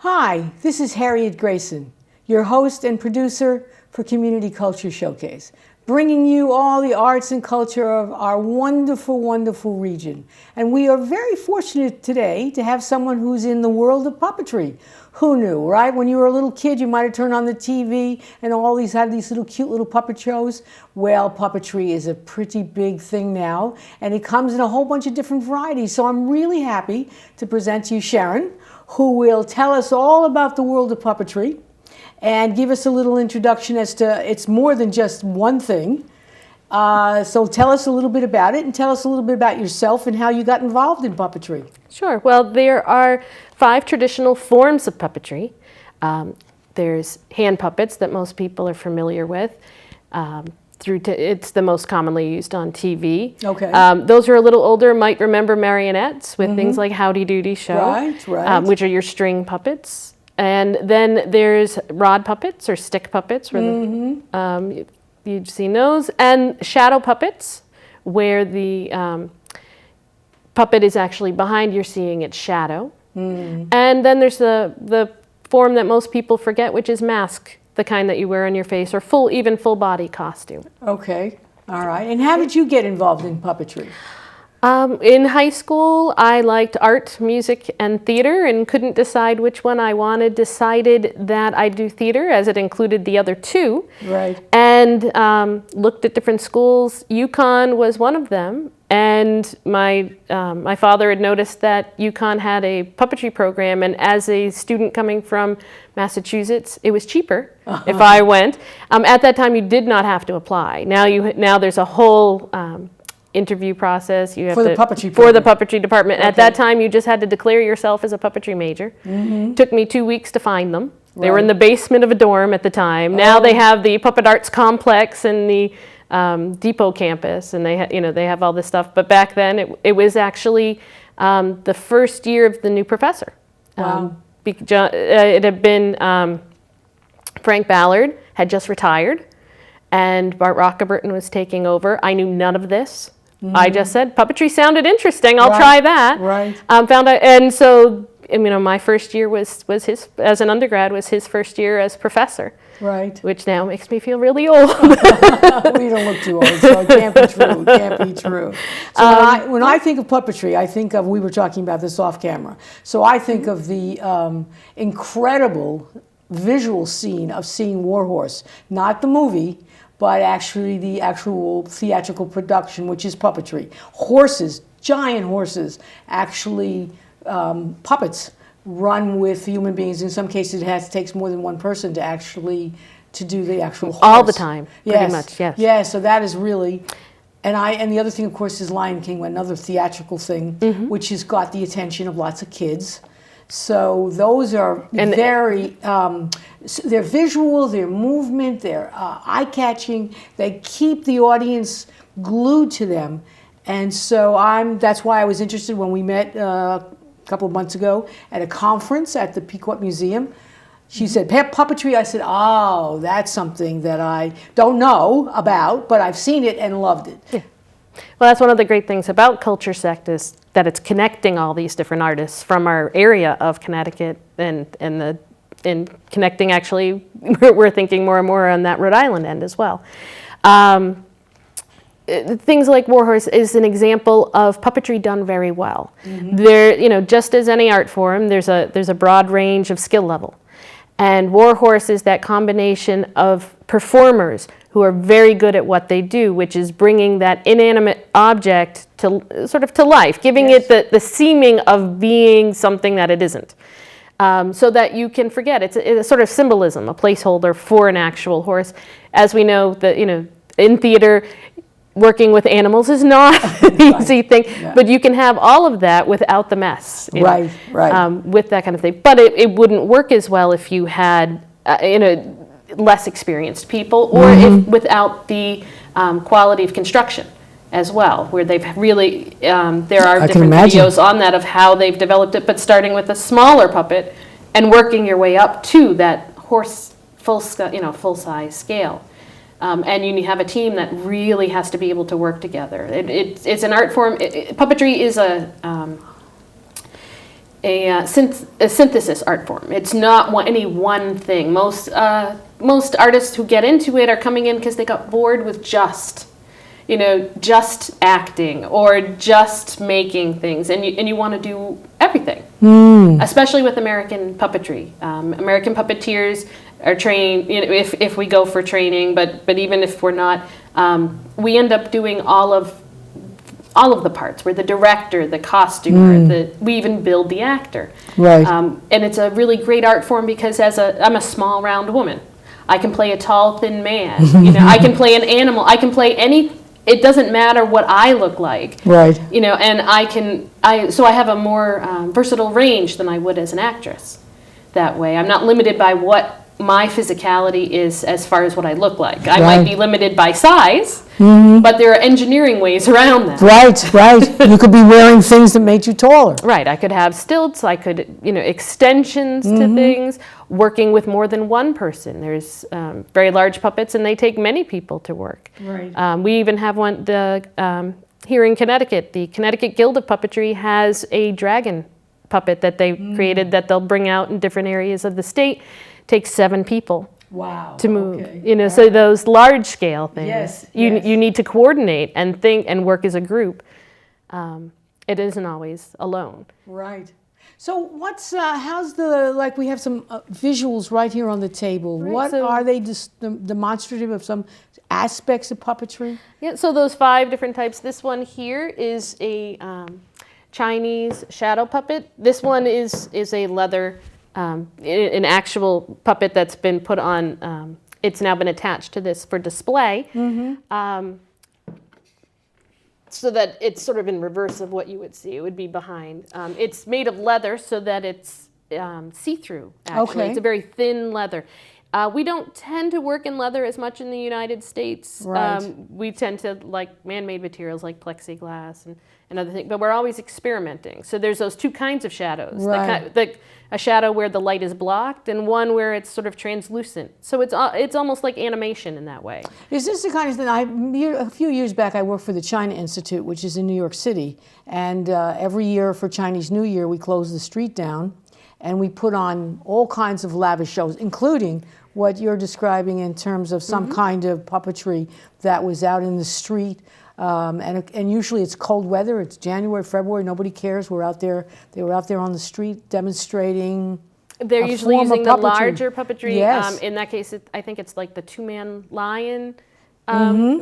Hi, this is Harriet Grayson, your host and producer for Community Culture Showcase, bringing you all the arts and culture of our wonderful, wonderful region. And we are very fortunate today to have someone who's in the world of puppetry. Who knew, right? When you were a little kid, you might have turned on the TV and all these had these little cute little puppet shows. Well, puppetry is a pretty big thing now, and it comes in a whole bunch of different varieties. So I'm really happy to present to you Sharon, who will tell us all about the world of puppetry and give us a little introduction as to it's more than just one thing. So tell us a little bit about it and tell us a little bit about yourself and how you got involved in puppetry. Sure. Well, there are 5 traditional forms of puppetry. There's hand puppets that most people are familiar with. It's the most commonly used on TV. Okay. Those who are a little older might remember marionettes with things like Howdy Doody Show, right. Which are your string puppets. And then there's rod puppets or stick puppets, where you've seen those, and shadow puppets, where the puppet is actually behind, you're seeing its shadow. And then there's the form that most people forget, which is mask, the kind that you wear on your face, or even full body costume. Okay, all right. And how did you get involved in puppetry? In high school, I liked art, music, and theater, and couldn't decide which one I wanted. Decided that I'd do theater, as it included the other 2. Right. And looked at different schools. UConn was one of them. And my father had noticed that UConn had a puppetry program, and as a student coming from Massachusetts, it was cheaper if I went. At that time, you did not have to apply. Now there's a whole interview process. You have for the puppetry for the puppetry department. Okay. At that time, you just had to declare yourself as a puppetry major. Took me 2 weeks to find them. They were in the basement of a dorm at the time. Now they have the Puppet Arts Complex and the Depot campus, and they have all this stuff. But back then, it was actually the first year of the new professor. Wow. It had been Frank Ballard had just retired, and Bart Rockerburton was taking over. I knew none of this. I just said puppetry sounded interesting. I'll try that. Right. Found out, and so my first year was his as an undergrad was his first year as professor. Right. Which now makes me feel really old. We don't look too old, so it can't be true. It can't be true. So when I think of puppetry, I think of, we were talking about this off camera, so I think of the incredible visual scene of seeing Warhorse, not the movie, but actually the actual theatrical production, which is puppetry. Horses, giant horses, actually puppets, run with human beings. In some cases, it takes more than one person to do the actual horse. All the time, pretty much, yes. Yeah, so that is really, and the other thing, of course, is Lion King, another theatrical thing, which has got the attention of lots of kids. So those are very, they're visual, they're movement, they're eye-catching. They keep the audience glued to them. And so that's why I was interested when we met a couple of months ago at a conference at the Pequot Museum. She said, puppetry. I said, oh, that's something that I don't know about, but I've seen it and loved it. Yeah. Well, that's one of the great things about Culture Sect is that it's connecting all these different artists from our area of Connecticut and connecting, actually, we're thinking more and more on that Rhode Island end as well. Things like Warhorse is an example of puppetry done very well. There, just as any art form, there's a broad range of skill level. And Warhorse is that combination of performers who are very good at what they do, which is bringing that inanimate object to sort of to life, giving it the seeming of being something that it isn't, so that you can forget. It's a sort of symbolism, a placeholder for an actual horse. As we know, that in theater, working with animals is not an easy thing, but you can have all of that without the mess. Right. With that kind of thing. But it wouldn't work as well if you had, less experienced people, or if without the quality of construction as well, where they've really, there are different videos on that of how they've developed it, but starting with a smaller puppet and working your way up to that horse full-size scale. And you have a team that really has to be able to work together. It's an art form. Puppetry is a synthesis art form. It's not any one thing. Most artists who get into it are coming in because they got bored with just acting or just making things, and you want to do everything. Especially with American puppetry. American puppeteers are trained, if we go for training, but even if we're not, we end up doing all of the parts. We're the director, the costumer, we even build the actor. Right. And it's a really great art form because I'm a small, round woman. I can play a tall, thin man. I can play an animal. I can play it doesn't matter what I look like. Right. And so I have a more versatile range than I would as an actress. That way, I'm not limited by what my physicality is as far as what I look like. I might be limited by size, but there are engineering ways around that. Right. You could be wearing things that made you taller. Right. I could have stilts. I could, extensions to things. Working with more than one person. There's very large puppets, and they take many people to work. Right. We even have one. Here in Connecticut, the Connecticut Guild of Puppetry has a dragon puppet that they created that they'll bring out in different areas of the state. Takes 7 people. Wow. To move. Okay. So those large scale things. Yes. You need to coordinate and think and work as a group. It isn't always alone. Right. So how's we have some visuals right here on the table. Right, what are they demonstrative of some aspects of puppetry? Yeah, so those 5 different types. This one here is a Chinese shadow puppet. This one is a leather, an actual puppet that's been put on, it's now been attached to this for display. So that it's sort of in reverse of what you would see. It would be behind. It's made of leather so that it's see-through, actually. Okay. It's a very thin leather. We don't tend to work in leather as much in the United States. Right. We tend to like man-made materials like plexiglass and other things, but we're always experimenting. So there's those 2 kinds of shadows. Right. A shadow where the light is blocked and one where it's sort of translucent. So it's almost like animation in that way. Is this the kind of thing, a few years back I worked for the China Institute, which is in New York City, and every year for Chinese New Year we close the street down and we put on all kinds of lavish shows, including what you're describing in terms of some kind of puppetry that was out in the street. And usually it's cold weather. It's January, February. Nobody cares. We're out there. They were out there on the street demonstrating. They're usually using the larger puppetry. Yes. In that case, I think it's like the 2-man lion,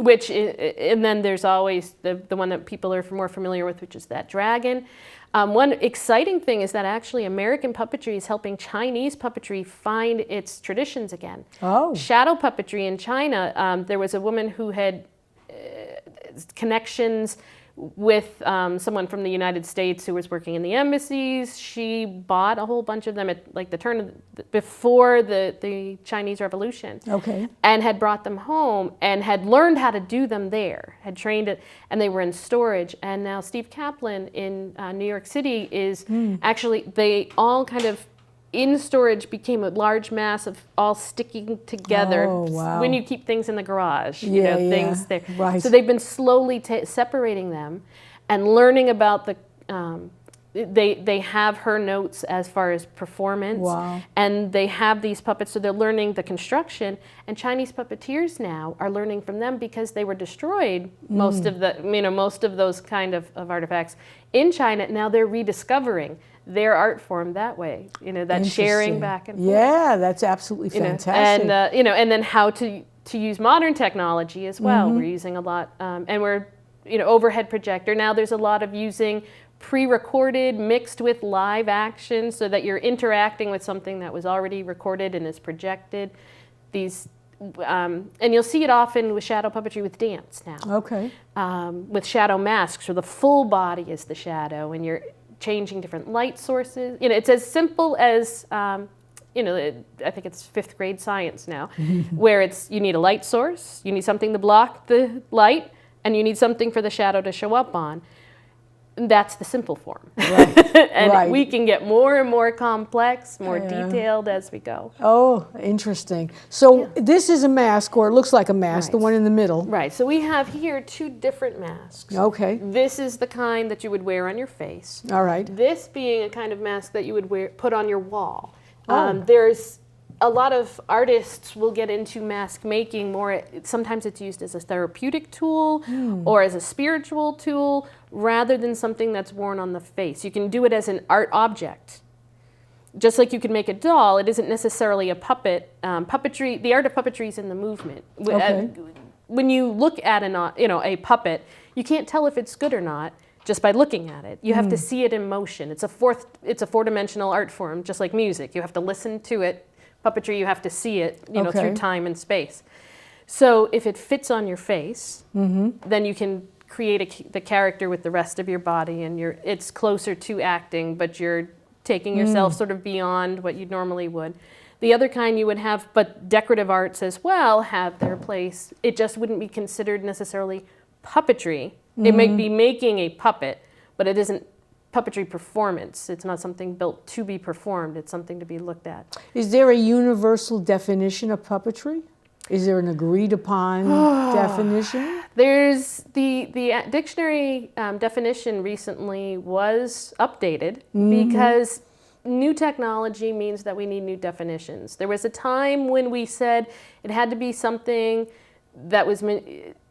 which and then there's always the one that people are more familiar with, which is that dragon. One exciting thing is that actually American puppetry is helping Chinese puppetry find its traditions again. Oh. Shadow puppetry in China, there was a woman who had connections with someone from the United States who was working in the embassies. She bought a whole bunch of them at like the turn of before the Chinese Revolution. Okay. And had brought them home and had learned how to do them there, had trained it, and they were in storage. And now Steve Kaplan in New York City is actually, they all kind of in storage became a large mass of all sticking together. Oh, wow. When you keep things in the garage, things there. Right. So they've been slowly separating them and learning about the, they have her notes as far as performance. Wow. And they have these puppets, so they're learning the construction. And Chinese puppeteers now are learning from them because they were destroyed, most of those kind of artifacts in China. Now they're rediscovering their art form that way, that sharing back and forth. Yeah, that's absolutely fantastic. And then how to use modern technology as well. We're using a lot, and we're, overhead projector. Now there's a lot of using pre-recorded mixed with live action so that you're interacting with something that was already recorded and is projected. These, and you'll see it often with shadow puppetry with dance now. Okay. With shadow masks, where the full body is the shadow, and you're changing different light sources. It's as simple as, I think it's 5th grade science now, where you need a light source, you need something to block the light, and you need something for the shadow to show up on. That's the simple form. Right. And right. we can get more and more complex, more detailed as we go. Oh, interesting. So this is a mask, or it looks like a mask, the one in the middle. Right. So we have here 2 different masks. Okay. This is the kind that you would wear on your face. All right. This being a kind of mask that you would put on your wall. Oh. There's a lot of artists will get into mask making more. Sometimes it's used as a therapeutic tool or as a spiritual tool rather than something that's worn on the face. You can do it as an art object. Just like you could make a doll, it isn't necessarily a puppet. Puppetry, the art of puppetry is in the movement. Okay. When you look at a puppet, you can't tell if it's good or not just by looking at it. You have to see it in motion. It's a 4-dimensional art form, just like music. You have to listen to it. Puppetry, you have to see it, through time and space. So if it fits on your face, then you can create the character with the rest of your body, and it's closer to acting, but you're taking yourself sort of beyond what you normally would. The other kind you would have, but decorative arts as well, have their place. It just wouldn't be considered necessarily puppetry. It might be making a puppet, but it isn't puppetry performance. It's not something built to be performed. It's something to be looked at. Is there a universal definition of puppetry? Is there an agreed upon definition? There's the dictionary definition recently was updated because new technology means that we need new definitions. There was a time when we said it had to be something that was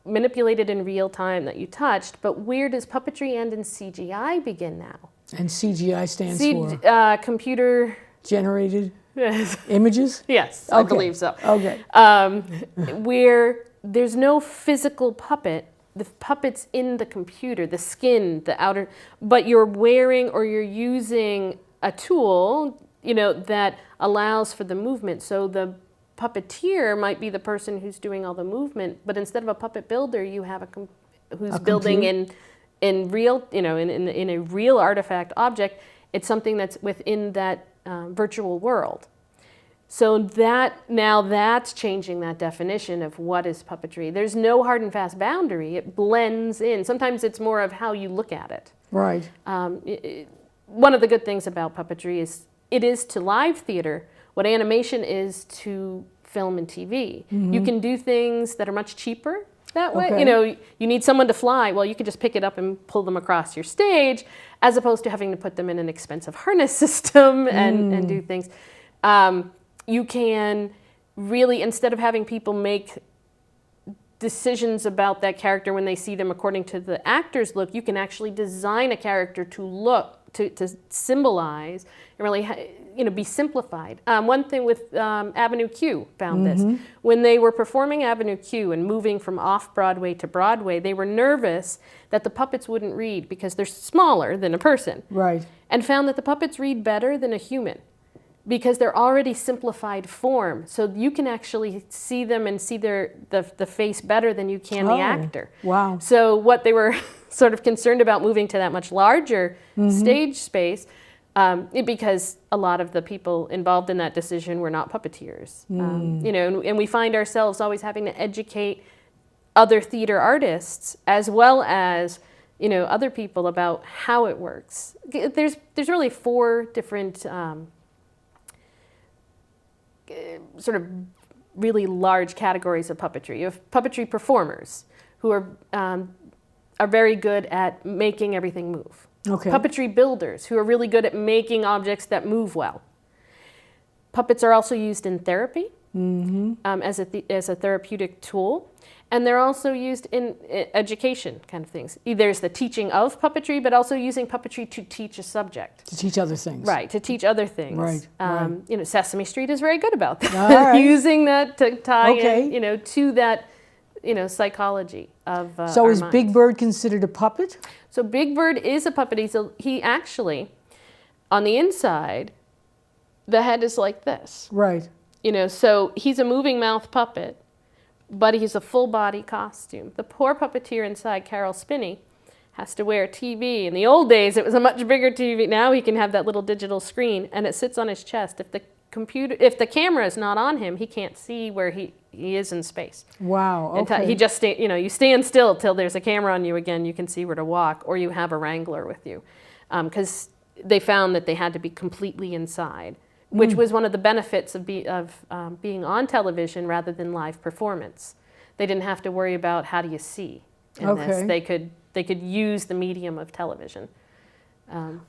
manipulated in real time that you touched, but where does puppetry end and CGI begin now? And CGI stands for? Computer... Generated images? Yes, okay. I believe so. Okay. Where there's no physical puppet, the puppet's in the computer, the skin, the outer, but you're wearing or you're using a tool, that allows for the movement. So the puppeteer might be the person who's doing all the movement, but instead of a puppet builder, you have who's building in real, in a real artifact object. It's something that's within that virtual world. So that's changing that definition of what is puppetry. There's no hard and fast boundary. It blends in. Sometimes it's more of how you look at it. Right. One of the good things about puppetry is it is to live theater what animation is to film and TV. You can do things that are much cheaper that way. Okay. You need someone to fly. Well, you could just pick it up and pull them across your stage, as opposed to having to put them in an expensive harness system and do things. You can really, instead of having people make decisions about that character when they see them according to the actor's look, you can actually design a character to look, to symbolize, and really be simplified. One thing with Avenue Q found this. When they were performing Avenue Q and moving from off-Broadway to Broadway, they were nervous that the puppets wouldn't read because they're smaller than a person. Right. And found that the puppets read better than a human because they're already simplified form. So you can actually see them and see the face better than you can the actor. Wow. So what they were sort of concerned about moving to that much larger stage space, because a lot of the people involved in that decision were not puppeteers. And we find ourselves always having to educate other theater artists as well as other people about how it works. There's really 4 different sort of really large categories of puppetry. You have puppetry performers who are very good at making everything move. Okay. Puppetry builders who are really good at making objects that move well. Puppets are also used in therapy as a therapeutic tool. And they're also used in education kind of things. There's the teaching of puppetry, but also using puppetry to teach a subject. To teach other things. Right, to teach other things. Right. Sesame Street is very good about that. All right. Using that to tie in, to that, psychology of So our is minds. Big Bird considered a puppet? So Big Bird is a puppet. He actually, on the inside, the head is like this. Right. So he's a moving mouth puppet. But he's a full body costume. The poor puppeteer inside, Carol Spinney, has to wear a TV. In the old days, it was a much bigger TV. Now he can have that little digital screen, and it sits on his chest. If the if the camera is not on him, he can't see where he is in space. Wow. Okay. He just you stand still till there's a camera on you again. You can see where to walk, or you have a wrangler with you, because they found that they had to be completely inside, which was one of the benefits of being on television rather than live performance. They didn't have to worry about how do you see in this. They could use the medium of television.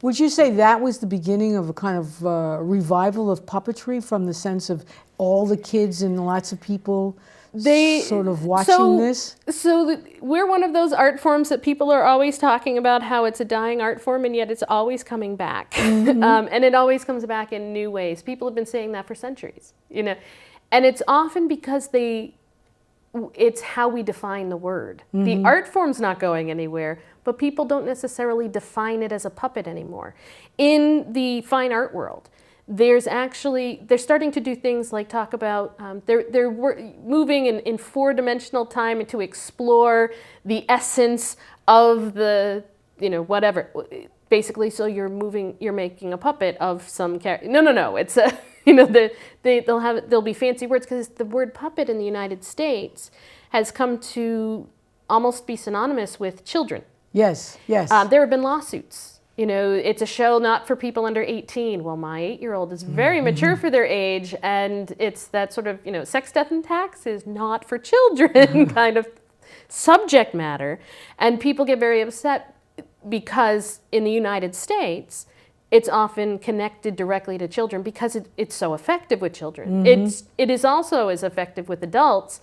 Would you say that was the beginning of a kind of revival of puppetry, from the sense of all the kids and lots of people sort of watching this? So we're one of those art forms that people are always talking about how it's a dying art form, and yet it's always coming back. And it always comes back in new ways. People have been saying that for centuries, and it's often because it's how we define the word. The art form's not going anywhere, but people don't necessarily define it as a puppet anymore. In the fine art world, they're starting to do things like talk about, they're moving in four-dimensional time to explore the essence of the, whatever. Basically, so you're making a puppet of some character. No, it's a, there'll be fancy words, because the word puppet in the United States has come to almost be synonymous with children. Yes, yes. There have been lawsuits. It's a show not for people under 18. Well, my 8-year-old is very mature for their age, and it's that sort of, sex, death, and taxes, not for children kind of subject matter. And people get very upset because in the United States, it's often connected directly to children because it's so effective with children. It is also as effective with adults.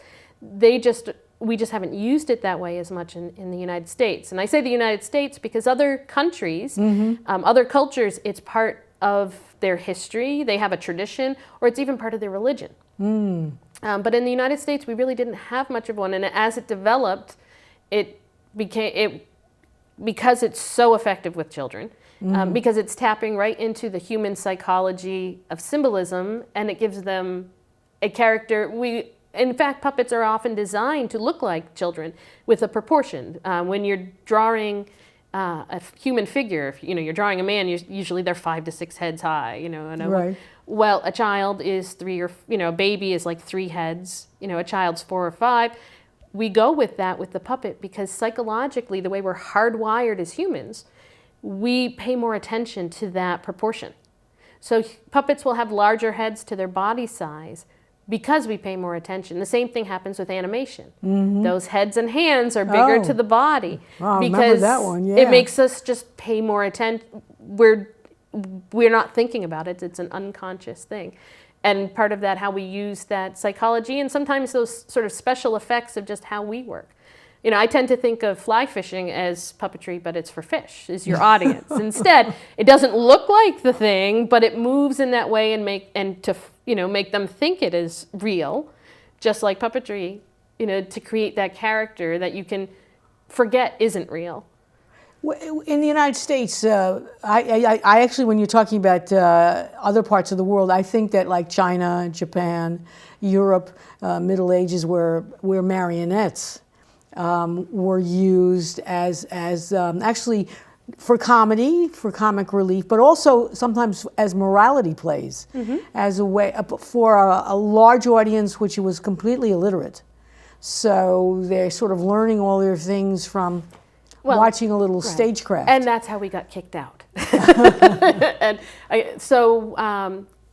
We just haven't used it that way as much in the United States. And I say the United States because other countries, other cultures, it's part of their history. They have a tradition, or it's even part of their religion. But in the United States, we really didn't have much of one. And as it developed, because it's so effective with children, because it's tapping right into the human psychology of symbolism, and it gives them a character. In fact, puppets are often designed to look like children with a proportion. When you're drawing a human figure, if you're drawing a man, usually they're 5 to 6 heads high. Right. Well, a child is 3 or a baby is like 3 heads. A child's 4 or 5. We go with that with the puppet because psychologically, the way we're hardwired as humans, we pay more attention to that proportion. So puppets will have larger heads to their body size because we pay more attention. The same thing happens with animation. Those heads and hands are bigger to the body because that one, yeah. It makes us just pay more attention. We're not thinking about it. It's an unconscious thing. And part of that, how we use that psychology, and sometimes those sort of special effects of just how we work. I tend to think of fly fishing as puppetry, but it's for fish, is your audience. Instead, it doesn't look like the thing, but it moves in that way and make them think it is real, just like puppetry, to create that character that you can forget isn't real. In the United States, I actually, when you're talking about other parts of the world, I think that like China, Japan, Europe, Middle Ages, where marionettes were used as actually for comedy, for comic relief, but also sometimes as morality plays, as a way for a large audience which was completely illiterate. So they're sort of learning all their things from watching a little stagecraft. And that's how we got kicked out.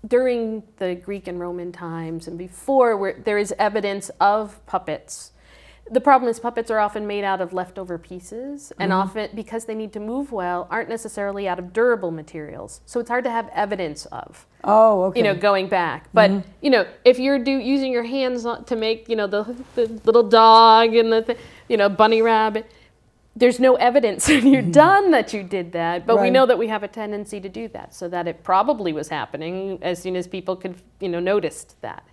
During the Greek and Roman times and before, where there is evidence of puppets. The problem is puppets are often made out of leftover pieces, and often, because they need to move well, aren't necessarily out of durable materials. So it's hard to have evidence of. Oh, okay. Going back. But, if you're using your hands to make, the little dog and the bunny rabbit, there's no evidence when you're done that you did that. But we know that we have a tendency to do that, so that it probably was happening as soon as people could, noticed that.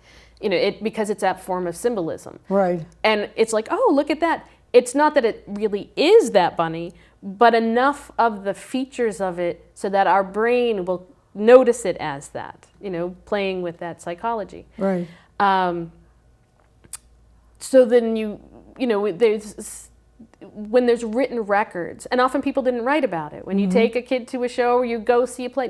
Because it's that form of symbolism. Right. And it's like, oh, look at that. It's not that it really is that bunny, but enough of the features of it so that our brain will notice it as that, playing with that psychology. Right. So then there's when there's written records, and often people didn't write about it. When you take a kid to a show or you go see a play,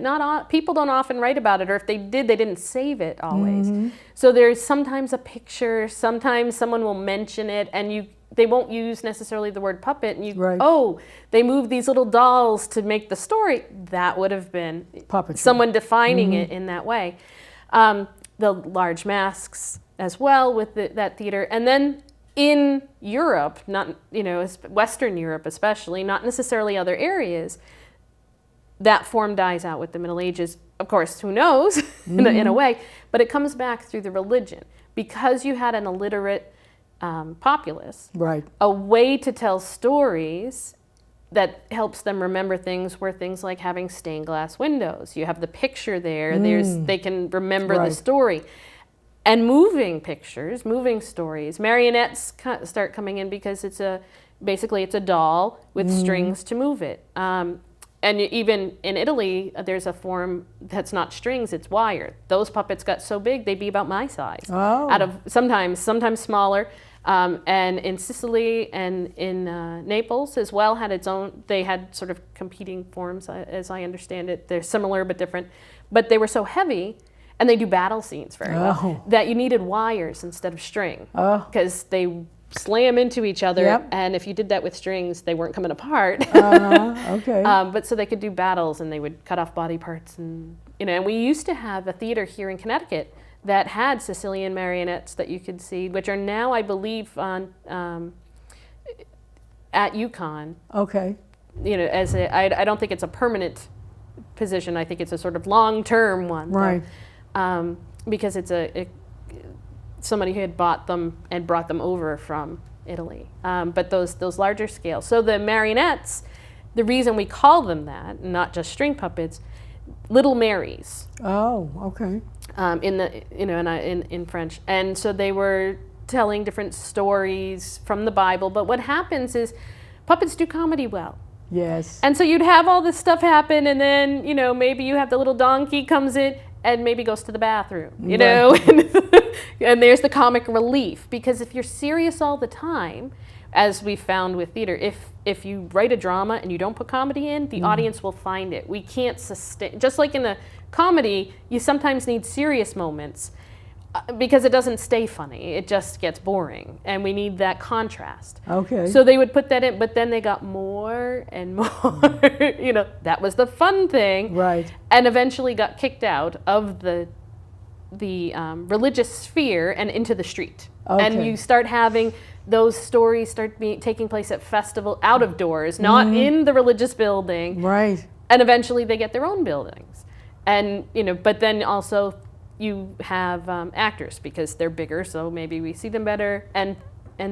people don't often write about it, or if they did, they didn't save it always. So there's sometimes a picture, sometimes someone will mention it, and they won't use necessarily the word puppet, and oh, they moved these little dolls to make the story. That would have been Puppetry. Someone defining it in that way. The large masks as well with that theater. And then in Europe, not, Western Europe especially, not necessarily other areas, that form dies out with the Middle Ages. Of course, who knows, in a way, but it comes back through the religion. Because you had an illiterate populace, a way to tell stories that helps them remember things were things like having stained glass windows. You have the picture there, they can remember the story. And moving pictures, moving stories. Marionettes start coming in because basically it's a doll with strings to move it. And even in Italy, there's a form that's not strings, it's wire. Those puppets got so big, they'd be about my size. Out of sometimes smaller. And in Sicily and in Naples as well had its own, they had sort of competing forms, as I understand it. They're similar but different. But they were so heavy, and they do battle scenes very well, that you needed wires instead of string, because they slam into each other, and if you did that with strings, they weren't coming apart. But so they could do battles, and they would cut off body parts, and and we used to have a theater here in Connecticut that had Sicilian marionettes that you could see, which are now, I believe, on at UConn. As I don't think it's a permanent position. I think it's a sort of long-term one. Because it's somebody who had bought them and brought them over from Italy. But those larger scales. So the marionettes, the reason we call them that, not just string puppets, Little Marys. In French, and so they were telling different stories from the Bible. But what happens is, puppets do comedy well. And so you'd have all this stuff happen, and then maybe you have the little donkey comes in and maybe goes to the bathroom, and there's the comic relief. Because if you're serious all the time, as we found with theater, if you write a drama and you don't put comedy in, the audience will find it. We can't sustain, just like in a comedy, you sometimes need serious moments because it doesn't stay funny. It just gets boring, and we need that contrast. So they would put that in, but then they got more and more. That was the fun thing. And eventually got kicked out of the religious sphere and into the street. And you start having those stories taking place at festival, out of doors, not in the religious building. And eventually they get their own buildings. And, but then also you have actors, because they're bigger, so maybe we see them better, and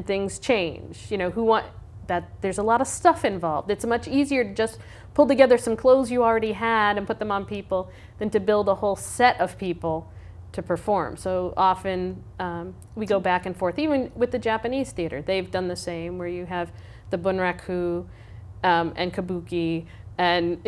things change. There's a lot of stuff involved. It's much easier to just pull together some clothes you already had and put them on people than to build a whole set of people to perform. So often we go back and forth, even with the Japanese theater. They've done the same, where you have the bunraku and kabuki, and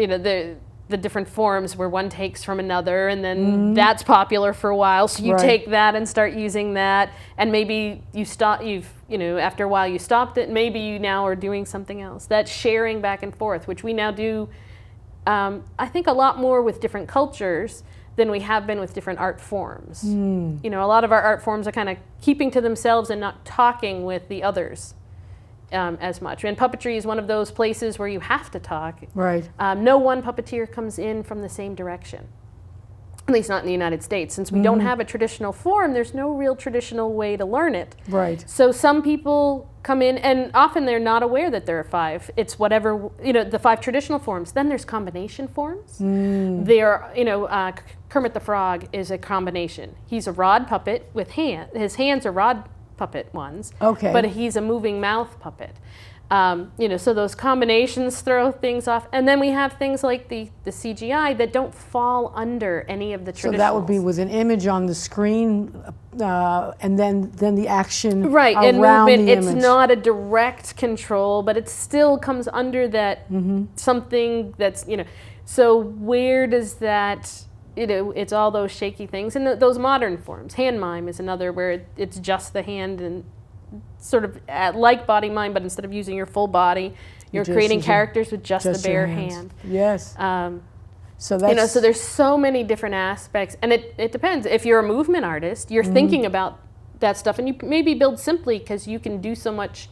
the different forms where one takes from another, and then that's popular for a while, so you take that and start using that, and maybe after a while you stopped it, and maybe you now are doing something else. That sharing back and forth, which we now do, I think, a lot more with different cultures than we have been with different art forms. A lot of our art forms are kind of keeping to themselves and not talking with the others as much. And puppetry is one of those places where you have to talk. No one puppeteer comes in from the same direction, at least not in the United States. Since we don't have a traditional form, there's no real traditional way to learn it. So some people come in, and often they're not aware that there are 5. It's whatever, the 5 traditional forms. Then there's combination forms. Kermit the Frog is a combination. He's a rod puppet with his hands are rod puppet ones, but he's a moving mouth puppet. So those combinations throw things off. And then we have things like the CGI that don't fall under any of the traditionals. So that would be with an image on the screen, and then the action and around movement. The it's image. Not a direct control, but it still comes under that something that's, so where does that, it's all those shaky things. And those modern forms. Hand mime is another, where it's just the hand and sort of like body mind, but instead of using your full body, you're creating characters with just the bare hand. Yes. So that's, you know, so there's so many different aspects, and it depends. If you're a movement artist, you're thinking about that stuff, and you maybe build simply because you can do so much.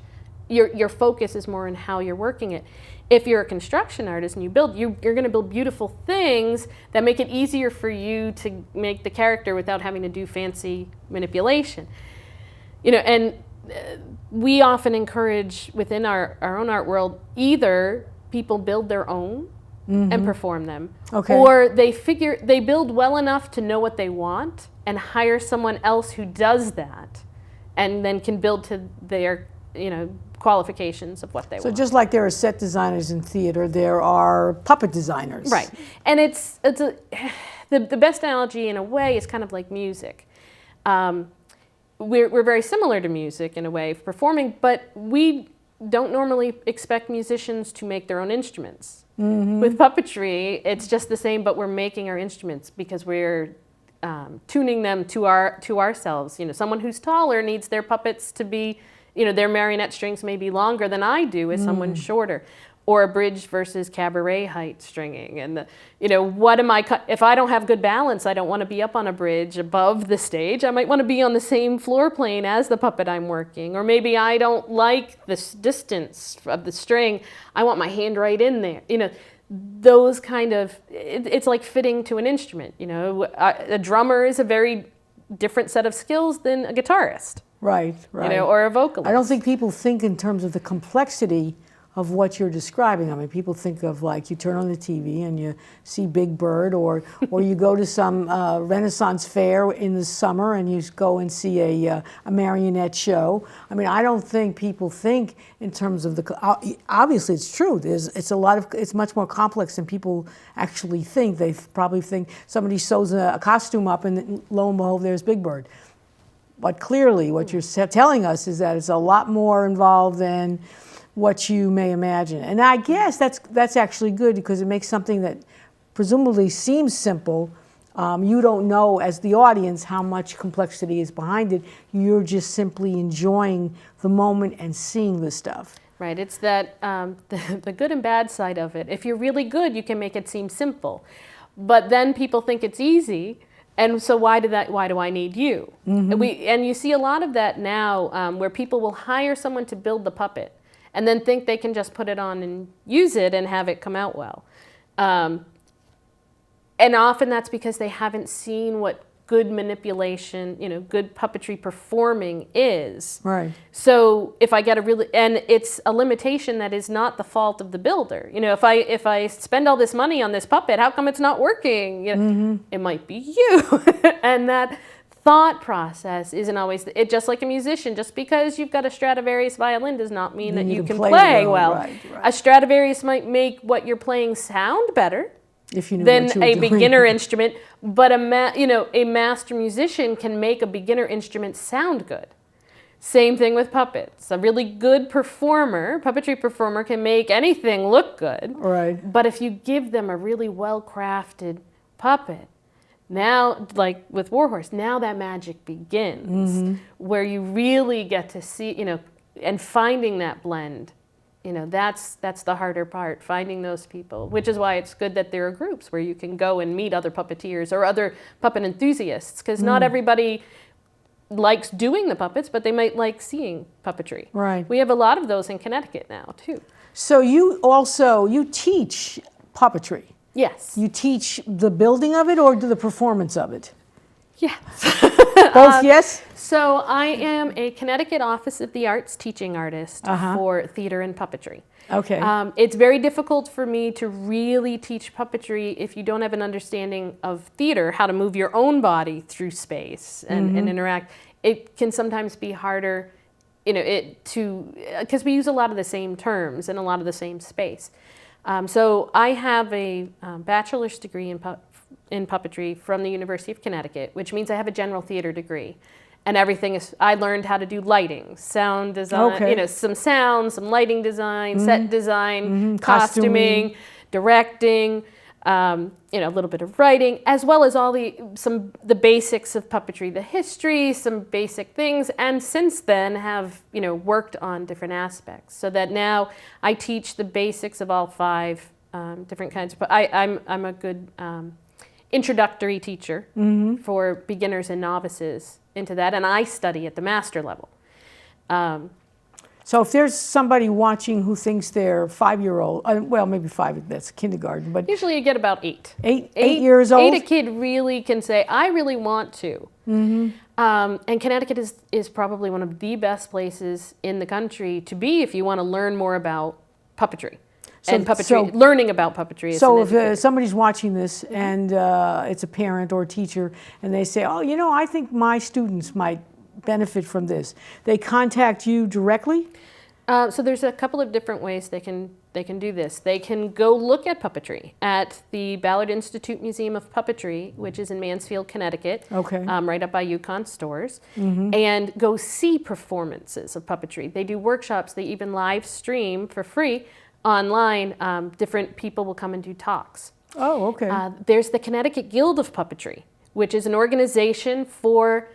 Your focus is more on how you're working it. If you're a construction artist and you build, you're going to build beautiful things that make it easier for you to make the character without having to do fancy manipulation. You know, and we often encourage within our own art world, either people build their own and perform them, or they build well enough to know what they want and hire someone else who does that, and then can build to their, you know, qualifications of what they want. So just like there are set designers in theater, there are puppet designers. Right, and the best analogy in a way is kind of like music. We're very similar to music in a way of performing, but we don't normally expect musicians to make their own instruments. With puppetry, it's just the same, but we're making our instruments because we're tuning them to ourselves. You know, someone who's taller needs their puppets to be, you know, their marionette strings may be longer than I do as someone shorter, or a bridge versus cabaret height stringing. And you know, if I don't have good balance, I don't want to be up on a bridge above the stage. I might want to be on the same floor plane as the puppet I'm working, or maybe I don't like this distance of the string. I want my hand right in there. You know, those kind of, it's like fitting to an instrument. You know, a drummer is a very different set of skills than a guitarist. Right, right. You know, or a vocalist. I don't think people think in terms of the complexity of what you're describing. I mean, people think of, like, you turn on the TV and you see Big Bird, or you go to some Renaissance fair in the summer and you go and see a marionette show. I mean, I don't think people think in terms of obviously it's true. It's much more complex than people actually think. They probably think somebody sews a costume up and lo and behold, there's Big Bird. But clearly what you're telling us is that it's a lot more involved than what you may imagine. And I guess that's actually good, because it makes something that presumably seems simple. You don't know as the audience how much complexity is behind it. You're just simply enjoying the moment and seeing the stuff. Right, it's that the good and bad side of it. If you're really good, you can make it seem simple. But then people think it's easy, and so why do I need you? And you see a lot of that now, where people will hire someone to build the puppet and then think they can just put it on and use it and have it come out well. And often that's because they haven't seen what good manipulation, you know, good puppetry performing is. Right. So if I get and it's a limitation that is not the fault of the builder. You know, if I spend all this money on this puppet, how come it's not working? You know, it might be you. And that thought process isn't always, just like a musician, just because you've got a Stradivarius violin does not mean that you can play well. Right. A Stradivarius might make what you're playing sound better than a beginner instrument, but a master musician can make a beginner instrument sound good. Same thing with puppets. A really good puppetry performer can make anything look good. Right. But if you give them a really well-crafted puppet, now, like with Warhorse, now that magic begins, where you really get to see, you know, and finding that blend. You know, that's the harder part, finding those people, which is why it's good that there are groups where you can go and meet other puppeteers or other puppet enthusiasts, because not everybody likes doing the puppets, but they might like seeing puppetry. Right. We have a lot of those in Connecticut now, too. So you teach puppetry? Yes. You teach the building of it or the performance of it? Yes. Both, yes? So I am a Connecticut Office of the Arts teaching artist for theater and puppetry. Okay. It's very difficult for me to really teach puppetry if you don't have an understanding of theater, how to move your own body through space and interact. It can sometimes be harder, you know, because we use a lot of the same terms and a lot of the same space. So I have a bachelor's degree in puppetry from the University of Connecticut, which means I have a general theater degree. And everything is, I learned how to do lighting, sound design, you know, some sound, some lighting design, set design, costuming, directing. a little bit of writing, as well as all the basics of puppetry, the history, some basic things, and since then have worked on different aspects. So that now I teach the basics of all 5 different kinds. But I'm a good introductory teacher for beginners and novices into that, and I study at the master level. So if there's somebody watching who thinks they're 5-year-old, well, maybe 5, that's kindergarten, but usually you get about 8. 8 years old? 8 a kid really can say, I really want to. And Connecticut is probably one of the best places in the country to be if you want to learn more about puppetry. And puppetry, learning about puppetry. So if somebody's watching this and it's a parent or a teacher and they say, oh, I think my students might benefit from this, they contact you directly? So there's a couple of different ways they can do this. They can go look at puppetry at the Ballard Institute Museum of Puppetry, which is in Mansfield, Connecticut, right up by Yukon Stores, and go see performances of puppetry. They do workshops. They even live stream for free online. Different people will come and do talks. Oh, okay. There's the Connecticut Guild of Puppetry, which is an organization for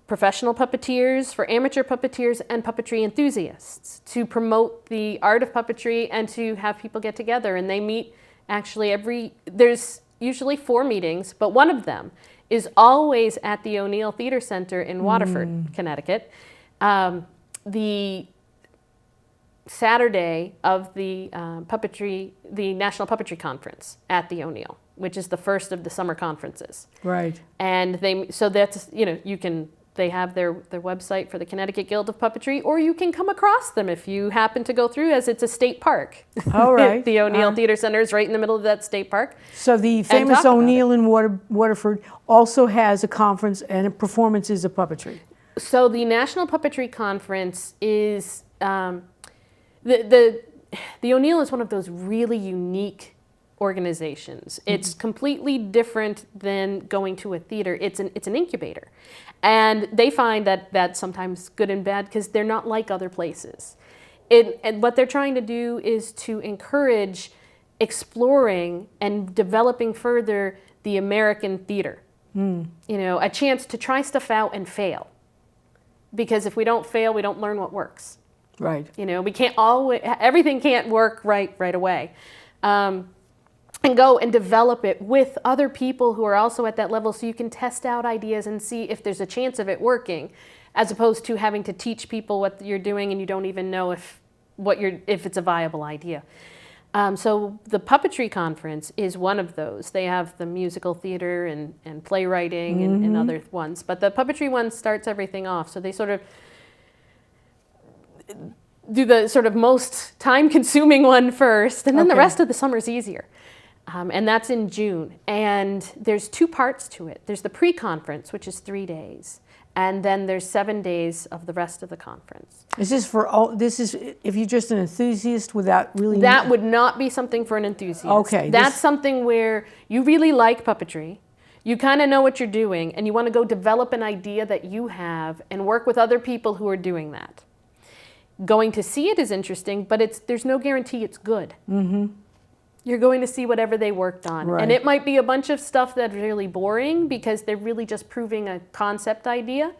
professional puppeteers, for amateur puppeteers, and puppetry enthusiasts to promote the art of puppetry and to have people get together. And they meet actually there's usually 4 meetings, but one of them is always at the O'Neill Theater Center in Waterford, Connecticut. The Saturday of the National Puppetry Conference at the O'Neill, which is the first of the summer conferences. Right. And they have their website for the Connecticut Guild of Puppetry, or you can come across them if you happen to go through, as it's a state park. All right. The O'Neill Theater Center is right in the middle of that state park. So the famous O'Neill in Waterford also has a conference and performances of puppetry. So the National Puppetry Conference is, the O'Neill is one of those really unique organizations. It's completely different than going to a theater. It's an incubator. And they find that that's sometimes good and bad because they're not like other places. And what they're trying to do is to encourage exploring and developing further the American theater. A chance to try stuff out and fail. Because if we don't fail, we don't learn what works. Right. We can't everything can't work right away. And go and develop it with other people who are also at that level so you can test out ideas and see if there's a chance of it working, as opposed to having to teach people what you're doing and you don't even know if it's a viable idea. So the Puppetry Conference is one of those. They have the musical theater and playwriting and other ones. But the puppetry one starts everything off. So they sort of do the sort of most time-consuming one first, and then the rest of the summer is easier. And that's in June. And there's 2 parts to it. There's the pre-conference, which is 3 days. And then there's 7 days of the rest of the conference. Is this if you're just an enthusiast without really... That would not be something for an enthusiast. Okay. That's something where you really like puppetry. You kind of know what you're doing, and you want to go develop an idea that you have and work with other people who are doing that. Going to see it is interesting, but there's no guarantee it's good. You're going to see whatever they worked on. Right. And it might be a bunch of stuff that's really boring because they're really just proving a concept idea.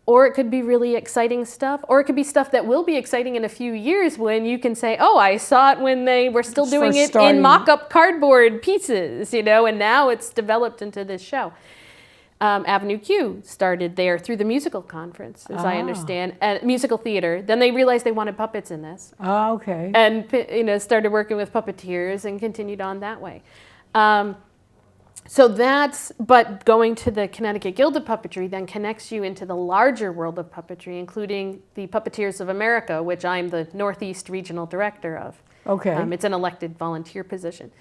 Or it could be really exciting stuff. Or it could be stuff that will be exciting in a few years when you can say, oh, I saw it when they were still doing it in mock-up cardboard pieces, and now it's developed into this show. Avenue Q started there through the musical conference, as I understand, musical theater. Then they realized they wanted puppets in this. Oh, okay. And started working with Puppeteers and continued on that way. But going to the Connecticut Guild of Puppetry then connects you into the larger world of puppetry, including the Puppeteers of America, which I'm the Northeast Regional Director of. Okay. It's an elected volunteer position,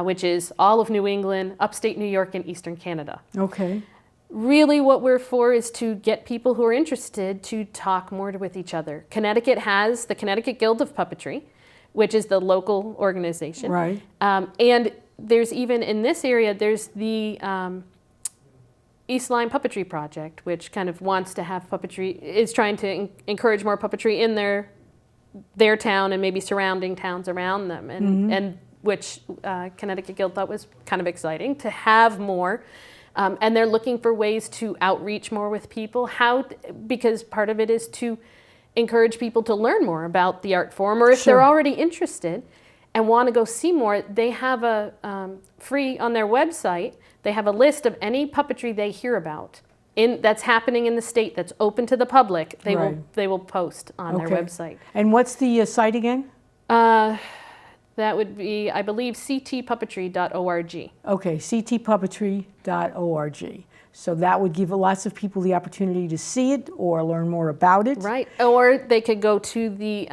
which is all of New England, upstate New York, and Eastern Canada. Okay. Really what we're for is to get people who are interested to talk more with each other. Connecticut has the Connecticut Guild of Puppetry, which is the local organization. Right. And there's even in this area, there's the East Lyme Puppetry Project, which kind of wants to have puppetry, is trying to encourage more puppetry in their town and maybe surrounding towns around them. And which Connecticut Guild thought was kind of exciting to have more. And they're looking for ways to outreach more with people. Because part of it is to encourage people to learn more about the art form, or if they're already interested and want to go see more, they have a free on their website. They have a list of any puppetry they hear about that's happening in the state that's open to the public. They will post on their website. And what's the site again? That would be, I believe, ctpuppetry.org. Okay, ctpuppetry.org. So that would give lots of people the opportunity to see it or learn more about it. Right. Or they could go to the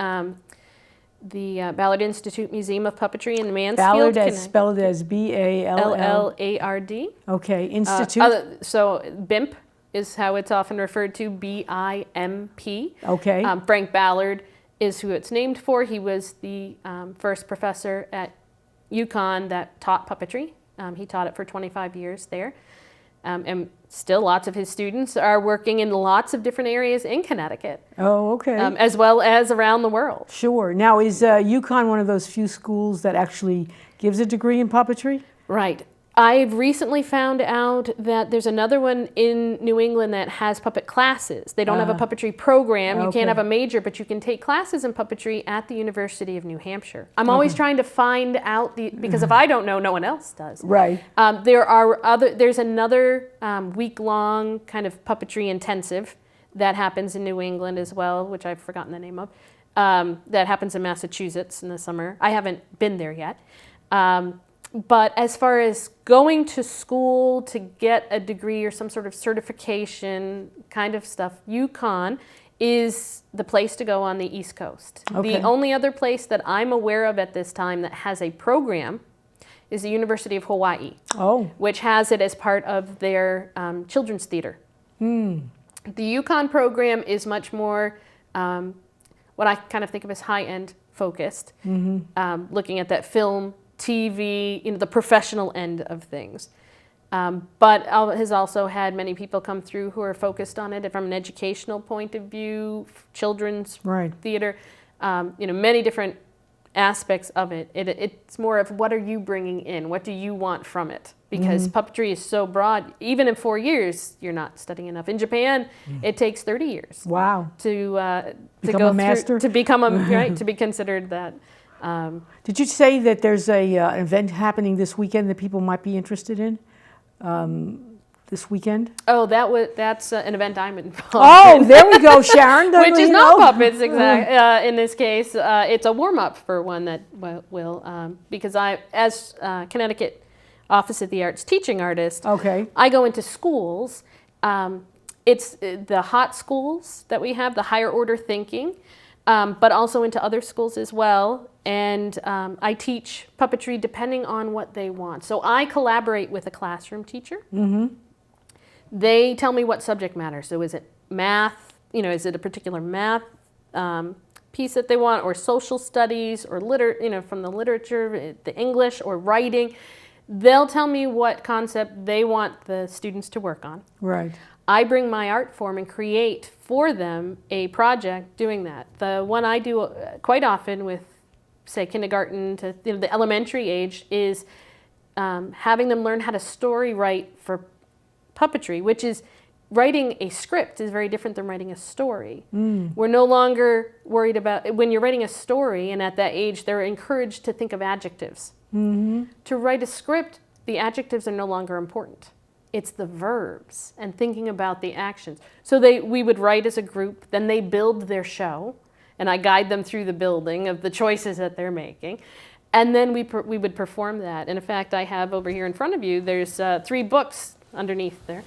Ballard Institute Museum of Puppetry in Mansfield. Ballard, spelled as B-A-L-L-A-R-D. Okay, Institute. So BIMP is how it's often referred to, B-I-M-P. Okay. Frank Ballard is who it's named for. He was the first professor at UConn that taught puppetry. He taught it for 25 years there. And still lots of his students are working in lots of different areas in Connecticut. Oh, okay. As well as around the world. Sure. Now, is UConn one of those few schools that actually gives a degree in puppetry? Right. I've recently found out that there's another one in New England that has puppet classes. They don't have a puppetry program. You can't have a major, but you can take classes in puppetry at the University of New Hampshire. I'm always trying to find out because if I don't know, no one else does. Right. There's another week-long kind of puppetry intensive that happens in New England as well, which I've forgotten the name of. That happens in Massachusetts in the summer. I haven't been there yet. But as far as going to school to get a degree or some sort of certification kind of stuff, UConn is the place to go on the East Coast. Okay. The only other place that I'm aware of at this time that has a program is the University of Hawaii, which has it as part of their children's theater. The UConn program is much more what I kind of think of as high-end focused, looking at that film, TV, the professional end of things. But has also had many people come through who are focused on it from an educational point of view, children's theater, many different aspects of it. It's more of what are you bringing in? What do you want from it? Because puppetry is so broad. Even in 4 years, you're not studying enough. In Japan, it takes 30 years. Wow. To become go a master? to become to be considered that. Did you say that there's an event happening this weekend that people might be interested in? This weekend? Oh, that's an event I'm involved in. There we go, Sharon. Which is not puppets, exactly. In this case, it's a warm-up for one that will, because as Connecticut Office of the Arts teaching artist, I go into schools. It's the hot schools that we have, the higher order thinking, but also into other schools as well. And I teach puppetry depending on what they want. So I collaborate with a classroom teacher. They tell me what subject matter. So is it math? Is it a particular math piece that they want, or social studies, or from the literature, the English, or writing? They'll tell me what concept they want the students to work on. Right. I bring my art form and create for them a project doing that. The one I do quite often with, say, kindergarten to the elementary age is having them learn how to story write for puppetry, which is writing a script is very different than writing a story. We're no longer worried about, when you're writing a story, and at that age they're encouraged to think of adjectives. To write a script, the adjectives are no longer important. It's the verbs and thinking about the actions. So we would write as a group, then they build their show, and I guide them through the building of the choices that they're making. And then we would perform that. And in fact, I have over here in front of you, there's 3 books underneath there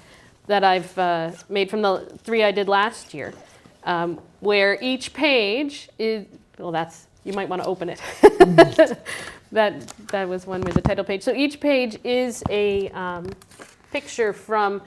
that I've made from the 3 I did last year, where each page is, you might want to open it. That was one with the title page. So each page is a picture from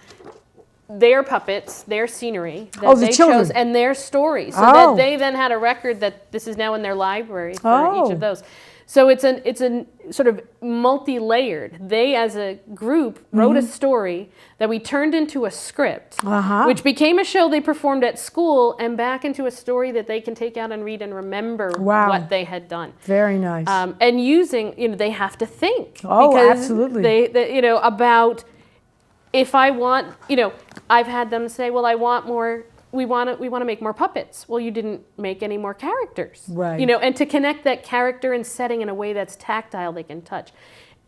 their puppets, their scenery that Oh, the they children. chose, and their story, so Oh. that they then had a record that this is now in their library for each Oh. of those. So it's a sort of multi-layered. They, as a group, wrote a story that we turned into a script, which became a show they performed at school, and back into a story that they can take out and read and remember what they had done. Very nice. And using, they have to think. Oh, because absolutely. They about, if I want, I've had them say, well, I want more. We want to make more puppets. Well, you didn't make any more characters. Right. And to connect that character and setting in a way that's tactile, they can touch.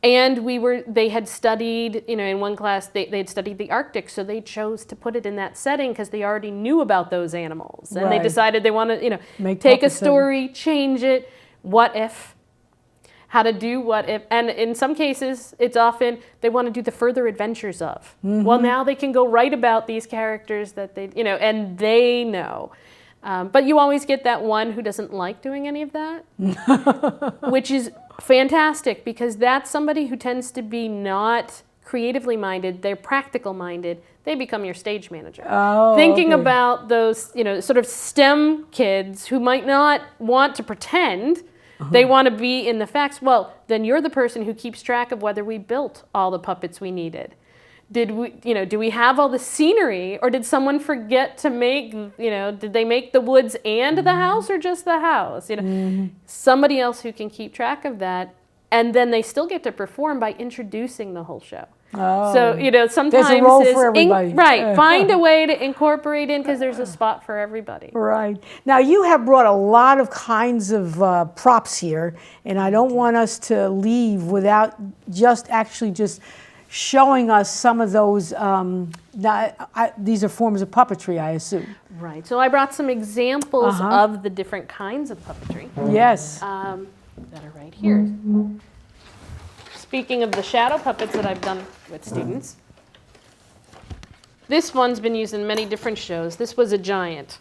And they had studied, in one class, they had studied the Arctic, so they chose to put it in that setting because they already knew about those animals. And they decided they want to, take a story, change it, what if, how to do what if, and in some cases, it's often they want to do the further adventures of. Well, now they can go write about these characters that they, and they know. But you always get that one who doesn't like doing any of that, which is fantastic because that's somebody who tends to be not creatively minded, they're practical minded. They become your stage manager. Thinking about those, sort of STEM kids who might not want to pretend. They want to be in the facts. Well, then you're the person who keeps track of whether we built all the puppets we needed. Did we, do we have all the scenery, or did someone forget to make, did they make the woods and the house, or just the house? Somebody else who can keep track of that, and then they still get to perform by introducing the whole show. So, sometimes there's a role for everybody. Find a way to incorporate in because there's a spot for everybody. Right. Now, you have brought a lot of kinds of props here, and I don't want us to leave without just showing us some of those. These are forms of puppetry, I assume. Right. So I brought some examples of the different kinds of puppetry. Yes. That are right here. Speaking of the shadow puppets that I've done with students, this one's been used in many different shows. This was a giant.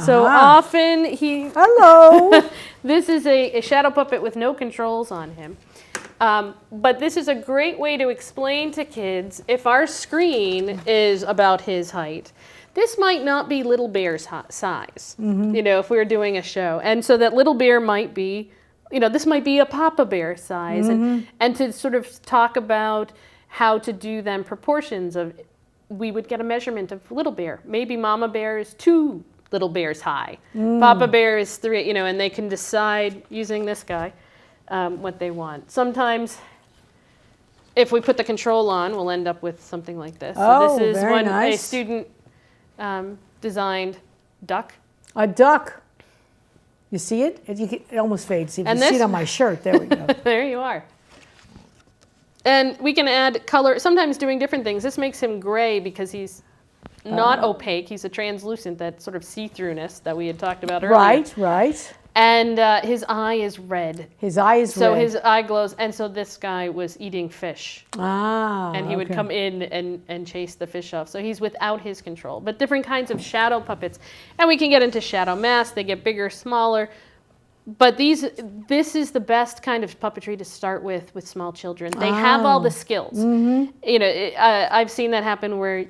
So often Hello. This is a shadow puppet with no controls on him. But this is a great way to explain to kids, if our screen is about his height, this might not be Little Bear's size, if we were doing a show. And so that Little Bear might be, this might be a Papa Bear size. And to sort of talk about how to do then proportions of, we would get a measurement of Little Bear. Maybe Mama Bear is 2 Little Bears high. Papa Bear is 3, and they can decide using this guy what they want. Sometimes if we put the control on, we'll end up with something like this. So this is when a student designed duck. A duck. You see it? It almost fades. You can see it on my shirt. There we go. There you are. And we can add color, sometimes doing different things. This makes him gray because he's not opaque. He's a translucent, that sort of see-throughness that we had talked about earlier. Right. And his eye is red. His eye is red. So his eye glows. And so this guy was eating fish. And he would come in and chase the fish off. So he's without his control. But different kinds of shadow puppets. And we can get into shadow masks. They get bigger, smaller. But this is the best kind of puppetry to start with small children. They have all the skills. I've seen that happen where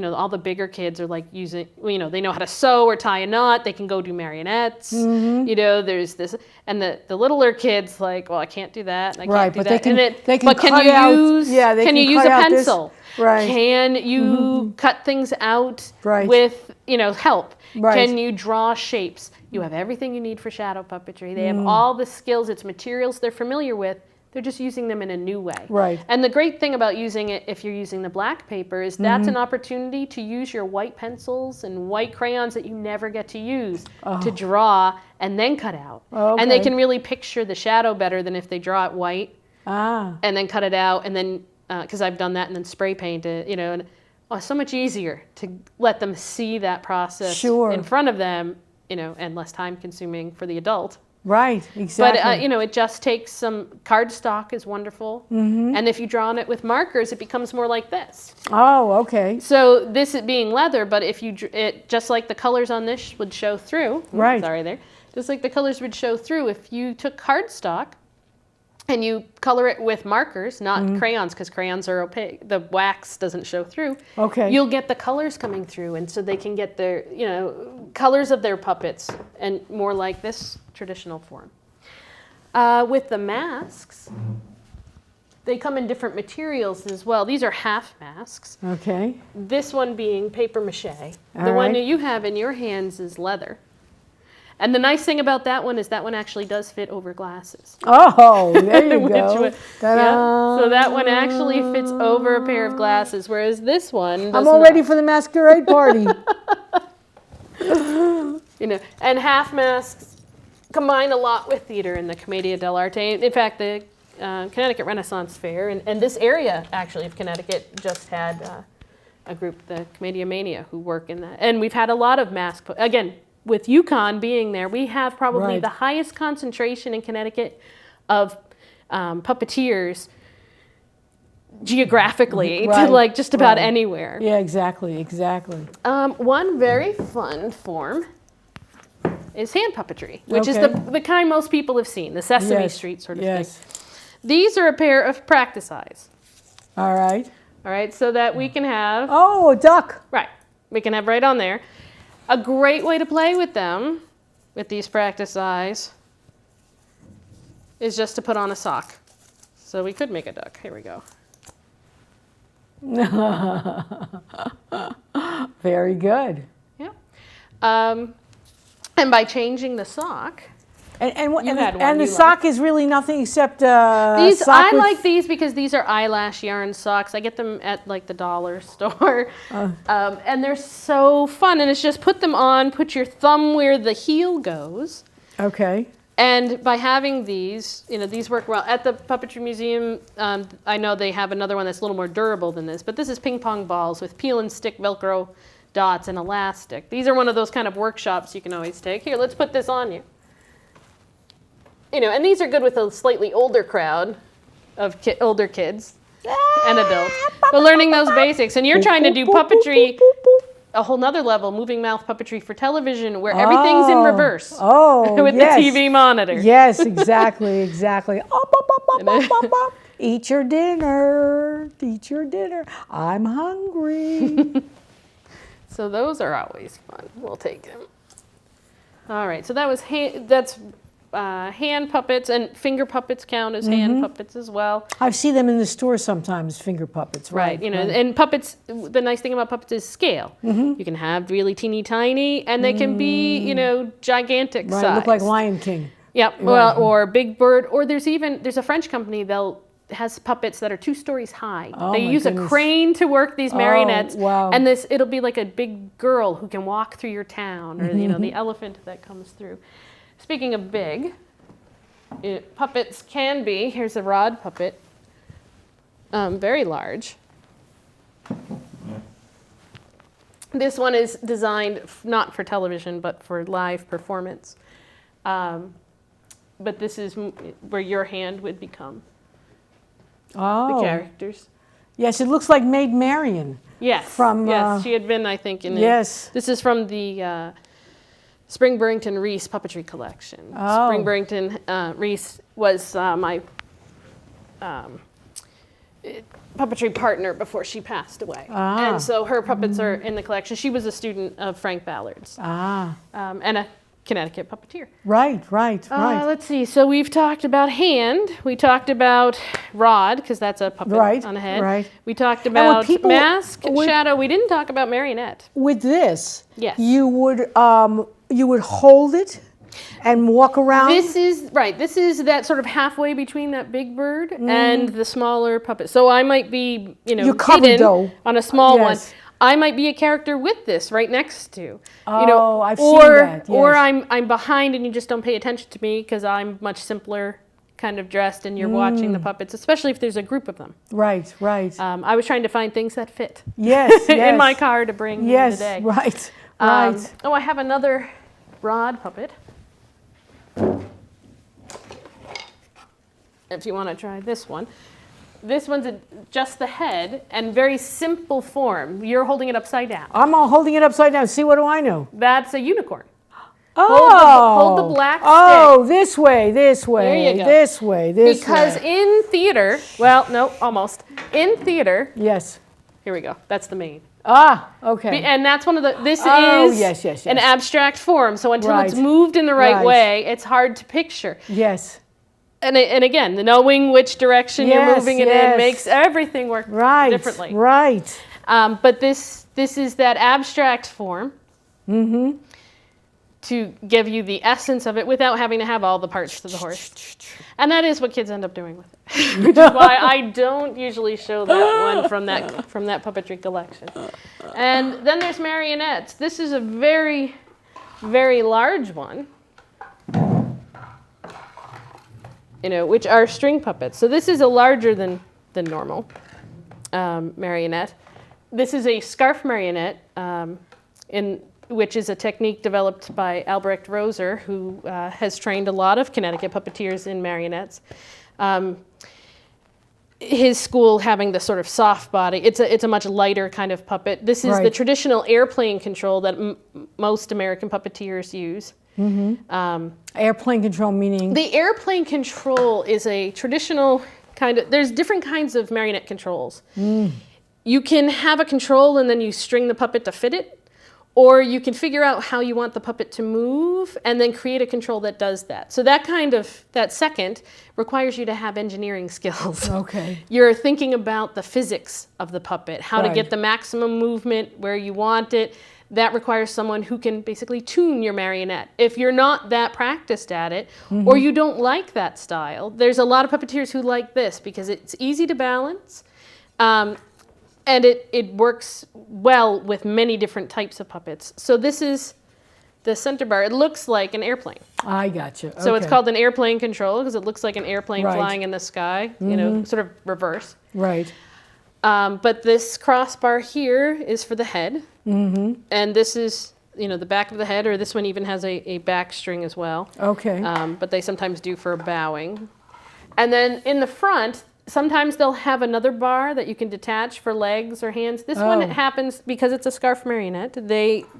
all the bigger kids are like using, they know how to sew or tie a knot. They can go do marionettes. There's this, and the littler kids like, well, I can't do that. And I can't do that. But can you use a pencil? Right. Can you cut things out with, help? Right. Can you draw shapes? You have everything you need for shadow puppetry. They have all the skills. It's materials they're familiar with. They're just using them in a new way. Right. And the great thing about using it, if you're using the black paper, is that's an opportunity to use your white pencils and white crayons that you never get to use to draw and then cut out. And they can really picture the shadow better than if they draw it white and then cut it out and then, because I've done that and then spray paint it, and it's so much easier to let them see that process in front of them, and less time consuming for the adult. Right, exactly. But, it just takes some cardstock is wonderful. And if you draw on it with markers, it becomes more like this. Oh, okay. So this is being leather, but if just like the colors on this would show through. Right. Sorry there. Just like the colors would show through, if you took cardstock and you color it with markers, not crayons, because crayons are opaque. The wax doesn't show through. Okay. You'll get the colors coming through, and so they can get their, colors of their puppets, and more like this traditional form. With the masks, they come in different materials as well. These are half masks. Okay. This one being paper mache. All The one right. that you have in your hands is leather. And the nice thing about that one is that one actually does fit over glasses. Oh, there you Which go. one- yeah, so that one actually fits over a pair of glasses, whereas this one does I'm all ready not. for the masquerade party. And half masks combine a lot with theater in the Commedia dell'arte. In fact, the Connecticut Renaissance Fair, and this area actually of Connecticut just had a group, the Commedia Mania, who work in that. And we've had a lot of mask, again, with UConn being there, we have probably Right. the highest concentration in Connecticut of puppeteers geographically to Right, like just about right. anywhere. Yeah, exactly, exactly. One very fun form is hand puppetry, which is Okay. the kind most people have seen, the Sesame Yes, Street sort of yes. thing. These are a pair of practice eyes, All right. all right, so that we can have, Oh, a duck. right, we can have right on there. A great way to play with them, with these practice eyes, is just to put on a sock. So we could make a duck. Here we go. Very good. Yeah. And by changing the sock, And You had one the you sock is really nothing except these sock I with- like these because these are eyelash yarn socks. I get them at like the dollar store, and they're so fun. And it's just put them on, put your thumb where the heel goes, Okay. and by having these, these work well at the Puppetry Museum. I know they have another one that's a little more durable than this, but this is ping pong balls with peel and stick Velcro dots and elastic. These are one of those kind of workshops you can always take. Here, let's put this on you. And these are good with a slightly older crowd of older kids and adults. But learning those basics. And you're trying to do puppetry, a whole nother level, moving mouth puppetry for television, where everything's in reverse Oh, with yes. the TV monitor. Yes, exactly, exactly. Up, up, up, up, up, up, up. Eat your dinner. Eat your dinner. I'm hungry. So those are always fun. We'll take them. All right. So that was hand puppets, and finger puppets count as hand puppets as well. I see them in the store sometimes, finger puppets. Right. Right, and puppets, the nice thing about puppets is scale. You can have really teeny tiny, and they can be, gigantic Right. size. Look like Lion King. Yep, well, or Big Bird, or there's a French company, has puppets that are 2 stories high. Oh, They my use goodness. a crane to work these marionettes. wow. And it'll be like a big girl who can walk through your town, or the elephant that comes through. Speaking of big, puppets can be, here's a rod puppet, very large. This one is designed not for television, but for live performance. But this is where your hand would become Oh. the characters. Yes, it looks like Maid Marian. Yes, From, she had been, I think, in Yes. This is from the Spring Burrington Reese Puppetry Collection. Oh. Spring Burrington Reese was my puppetry partner before she passed away. Ah. And so her puppets are in the collection. She was a student of Frank Ballard's and a Connecticut puppeteer. Right. Let's see. So we've talked about hand. We talked about rod, because that's a puppet Right, on a head. right. We talked when about people- mask, when- shadow. We didn't talk about marionette. With this, Yes. you would hold it and walk around. This is right. This is that sort of halfway between that big bird and the smaller puppet. So I might be, You're covered, hidden though. on a small one. Yes. I might be a character with this right next to. Oh, I've seen or, that, Or yes. I'm behind and you just don't pay attention to me because I'm much simpler kind of dressed and you're watching the puppets, especially if there's a group of them. Right. I was trying to find things that fit Yes. in my car to bring here Yes. today. Right. Um, Right. I have another rod puppet. If you want to try this one. This one's just the head and very simple form. You're holding it upside down. I'm all holding it upside down. See, what do I know? That's a unicorn. Hold the black stick. Oh, this way, this way, There you go. this way, this Because way. in theater, well, no, almost. In theater, Yes. here we go. That's the main. Ah, okay. And that's one of the, this Oh, is yes. an abstract form. So until Right. it's moved in the right Right. way, it's hard to picture. Yes. And again, knowing which direction you're Yes, moving it yes. in makes everything work Right. differently. Right. But this is that abstract form to give you the essence of it without having to have all the parts to the horse. And that is what kids end up doing with it, which is why I don't usually show that one from that puppetry collection. And then there's marionettes. This is a very, very large one, which are string puppets. So this is a larger than normal marionette. This is a scarf marionette, which is a technique developed by Albrecht Roser, who has trained a lot of Connecticut puppeteers in marionettes. His school having the sort of soft body, it's a much lighter kind of puppet. This is the traditional airplane control that most American puppeteers use. Airplane control meaning? The airplane control is a traditional kind of, there's different kinds of marionette controls. You can have a control and then you string the puppet to fit it, or you can figure out how you want the puppet to move and then create a control that does that. So that second requires you to have engineering skills. Okay. You're thinking about the physics of the puppet, how to get the maximum movement where you want it. That requires someone who can basically tune your marionette. If you're not that practiced at it, or you don't like that style, there's a lot of puppeteers who like this because it's easy to balance. And it works well with many different types of puppets. So this is the center bar. It looks like an airplane. I gotcha. Okay. So it's called an airplane control because it looks like an airplane flying in the sky, sort of reverse. Right. But this crossbar here is for the head. And this is, the back of the head, or this one even has a back string as well. Okay. But they sometimes do for bowing. And then in the front, sometimes they'll have another bar that you can detach for legs or hands. This one happens because it's a scarf marionette.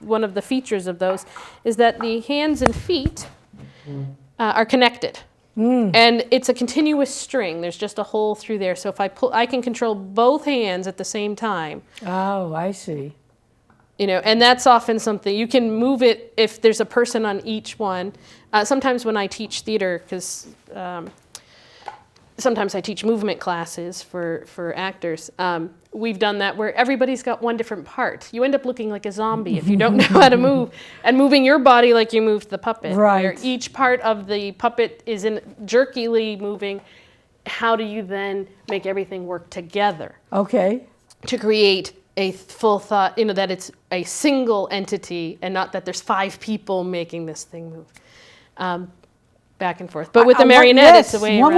One of the features of those is that the hands and feet are connected. And it's a continuous string. There's just a hole through there. So if I pull, I can control both hands at the same time. Oh, I see. And that's often something, you can move it if there's a person on each one. Sometimes when I teach theater, because sometimes I teach movement classes for actors. We've done that where everybody's got one different part. You end up looking like a zombie if you don't know how to move, and moving your body like you moved the puppet. Right. Where each part of the puppet is jerkily moving. How do you then make everything work together? Okay. To create a full thought, that it's a single entity and not that there's 5 people making this thing move. Back and forth. But with the marionette, it's a way around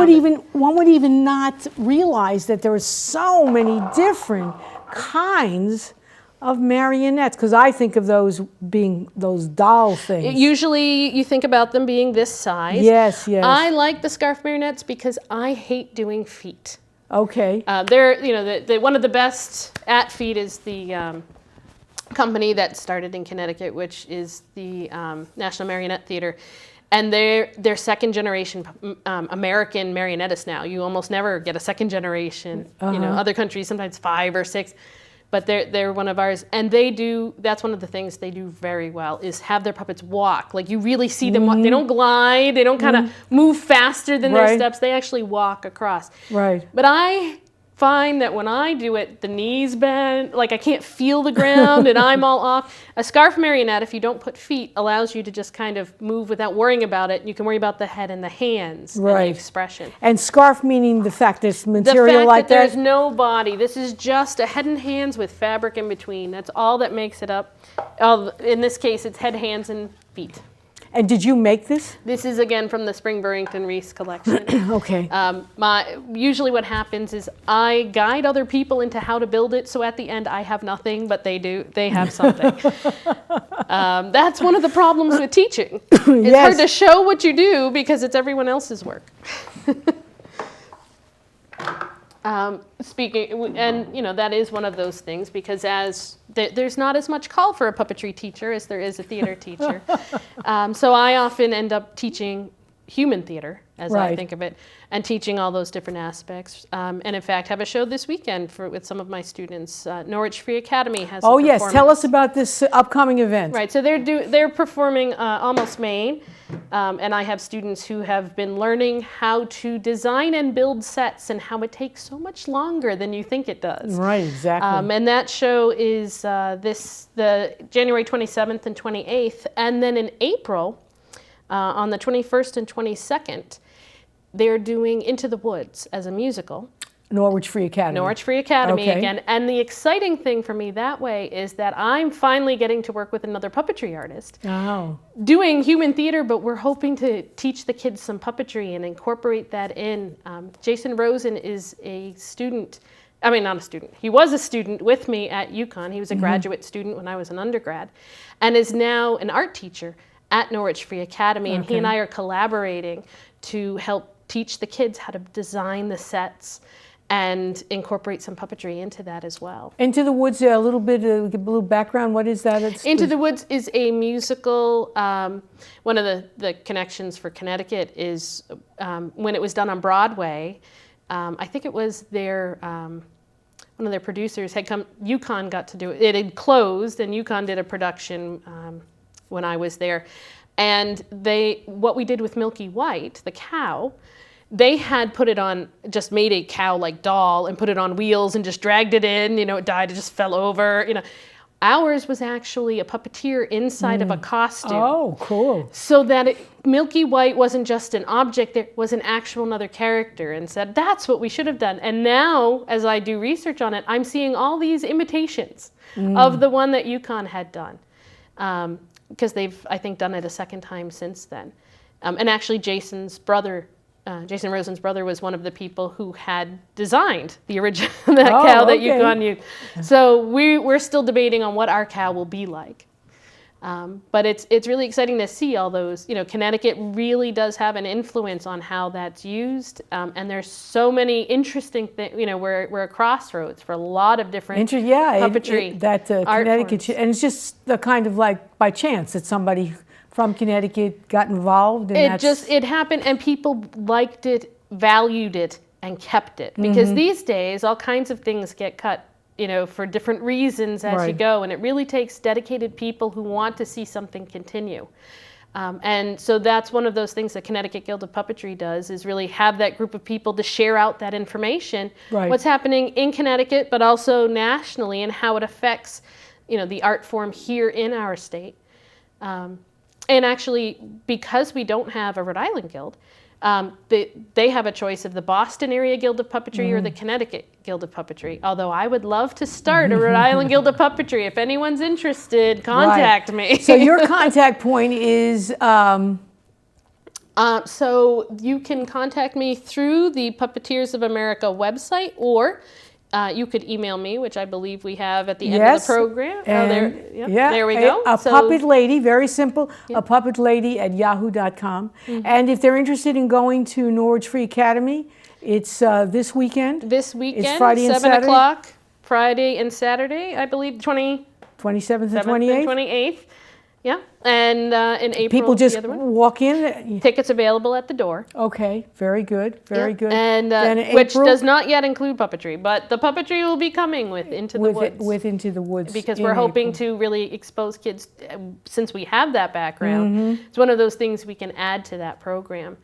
One would even not realize that there are so many different kinds of marionettes, because I think of those being those doll things. Usually you think about them being this size. Yes, yes. I like the scarf marionettes because I hate doing feet. Okay. They're one of the best at feet is the company that started in Connecticut, which is the National Marionette Theater. And they're second generation American marionetteists now. You almost never get a second generation. Other countries sometimes 5 or 6, but they're one of ours. And that's one of the things they do very well is have their puppets walk. Like you really see them walk. They don't glide. They don't kind of move faster than their steps. They actually walk across. Right. But I find that when I do it, the knees bend, like I can't feel the ground and I'm all off. A scarf marionette, if you don't put feet, allows you to just kind of move without worrying about it. You can worry about the head and the hands and the expression. And scarf meaning the fact there's material the fact like that there's no body. This is just a head and hands with fabric in between. That's all that makes it up. In this case, it's head, hands, and feet. And did you make this? This is again from the Spring Burrington Reese collection. Okay. Usually what happens is I guide other people into how to build it, so at the end I have nothing, but they have something. That's one of the problems with teaching. It's hard to show what you do because it's everyone else's work. Speaking, and that is one of those things, because there's not as much call for a puppetry teacher as there is a theater teacher. So I often end up teaching human theater, as I think of it, and teaching all those different aspects. And in fact, have a show this weekend with some of my students. Norwich Free Academy has. Oh yes, tell us about this upcoming event. Right, so they're performing Almost Maine, and I have students who have been learning how to design and build sets, and how it takes so much longer than you think it does. Right, exactly. And that show is the January 27th and 28th, and then in April, on the 21st and 22nd, they're doing Into the Woods as a musical. Norwich Free Academy. Norwich Free Academy again. And the exciting thing for me that way is that I'm finally getting to work with another puppetry artist. Oh. Doing human theater, but we're hoping to teach the kids some puppetry and incorporate that in. Jason Rosen is a student. I mean, not a student. He was a student with me at UConn. He was a graduate student when I was an undergrad, and is now an art teacher at Norwich Free Academy. And he and I are collaborating to help teach the kids how to design the sets and incorporate some puppetry into that as well. Into the Woods, a little background. What is that? Into the Woods is a musical. One of the connections for Connecticut is when it was done on Broadway. I think it was one of their producers had come. UConn got to do it. It had closed, and UConn did a production when I was there. And what we did with Milky White, the cow, they had put it on, just made a cow-like doll and put it on wheels and just dragged it in. It died, it just fell over. Ours was actually a puppeteer inside of a costume. Oh, cool. So that Milky White wasn't just an object, there was an actual another character, and said, that's what we should have done. And now, as I do research on it, I'm seeing all these imitations of the one that UConn had done. Because they've, I think, done it a second time since then. And actually Jason's brother, Jason Rosen's brother, was one of the people who had designed the original cow that UConn used. So we're still debating on what our cow will be like. But it's really exciting to see all those. Connecticut really does have an influence on how that's used, and there's so many interesting things. We're a crossroads for a lot of different puppetry. Connecticut, and it's just the kind of like by chance that somebody from Connecticut got involved. And it happened, and people liked it, valued it, and kept it. Because these days, all kinds of things get cut, for different reasons as you go, and it really takes dedicated people who want to see something continue. And so that's one of those things that Connecticut Guild of Puppetry does, is really have that group of people to share out that information, what's happening in Connecticut, but also nationally, and how it affects, the art form here in our state. And actually, because we don't have a Rhode Island Guild, they have a choice of the Boston Area Guild of Puppetry or the Connecticut Guild of Puppetry. Although I would love to start a Rhode Island Guild of Puppetry. If anyone's interested, contact me. So your contact point is? So you can contact me through the Puppeteers of America website, or you could email me, which I believe we have at the end of the program. There we go. Puppet Lady, very simple, a puppet lady at yahoo.com. And if they're interested in going to Norwich Free Academy, it's this weekend. This weekend, it's Friday and 7 o'clock, Friday and Saturday, I believe, 27th and 28th. Yeah, and in April, people just walk in. Tickets available at the door. Okay, very good, very good. And which does not yet include puppetry, but the puppetry will be coming with Into the Woods. With Into the Woods, because we're hoping to really expose kids, since we have that background. It's one of those things we can add to that program,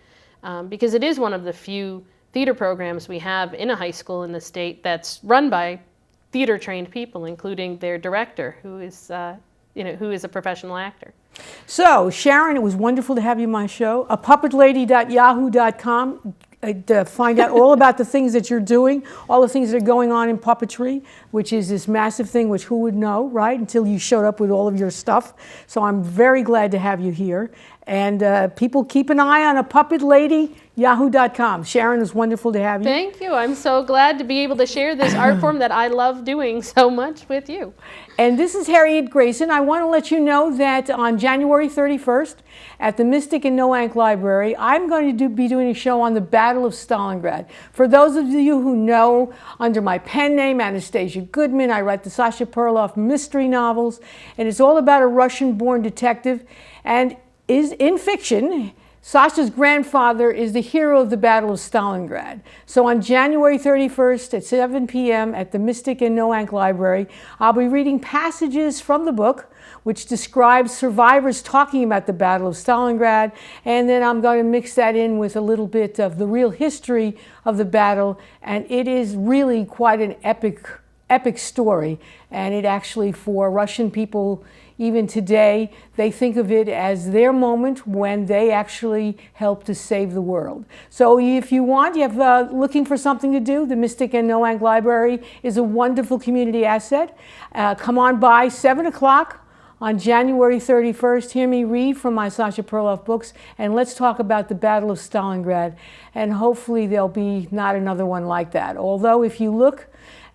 because it is one of the few theater programs we have in a high school in the state that's run by theater-trained people, including their director, who is who is a professional actor. So, Sharon, it was wonderful to have you on my show. Puppetlady.yahoo.com to find out all about the things that you're doing, all the things that are going on in puppetry, which is this massive thing which who would know, right, until you showed up with all of your stuff. So I'm very glad to have you here. And people keep an eye on a puppet lady, yahoo.com. Sharon, it's wonderful to have you. Thank you. I'm so glad to be able to share this art form that I love doing so much with you. And this is Harriet Grayson. I want to let you know that on January 31st at the Mystic and Noank Library, I'm going to be doing a show on the Battle of Stalingrad. For those of you who know, under my pen name, Anastasia Goodman, I write the Sasha Perloff mystery novels, and it's all about a Russian-born detective. And is in fiction, Sasha's grandfather is the hero of the Battle of Stalingrad. So on January 31st at 7 p.m. at the Mystic and Noank Library, I'll be reading passages from the book which describes survivors talking about the Battle of Stalingrad, and then I'm going to mix that in with a little bit of the real history of the battle, and it is really quite an epic story, and it actually, for Russian people, even today, they think of it as their moment when they actually helped to save the world. So if you want, you have looking for something to do, the Mystic and Noank Library is a wonderful community asset. Come on by 7 o'clock on January 31st. Hear me read from my Sasha Perloff books, and let's talk about the Battle of Stalingrad. And hopefully there'll be not another one like that. Although if you look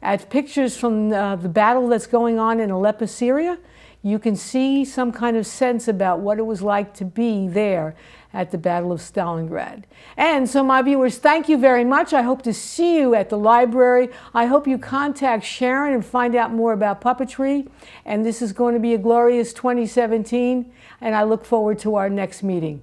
at pictures from the battle that's going on in Aleppo, Syria, you can see some kind of sense about what it was like to be there at the Battle of Stalingrad. And so my viewers, thank you very much. I hope to see you at the library. I hope you contact Sharon and find out more about puppetry. And this is going to be a glorious 2017, and I look forward to our next meeting.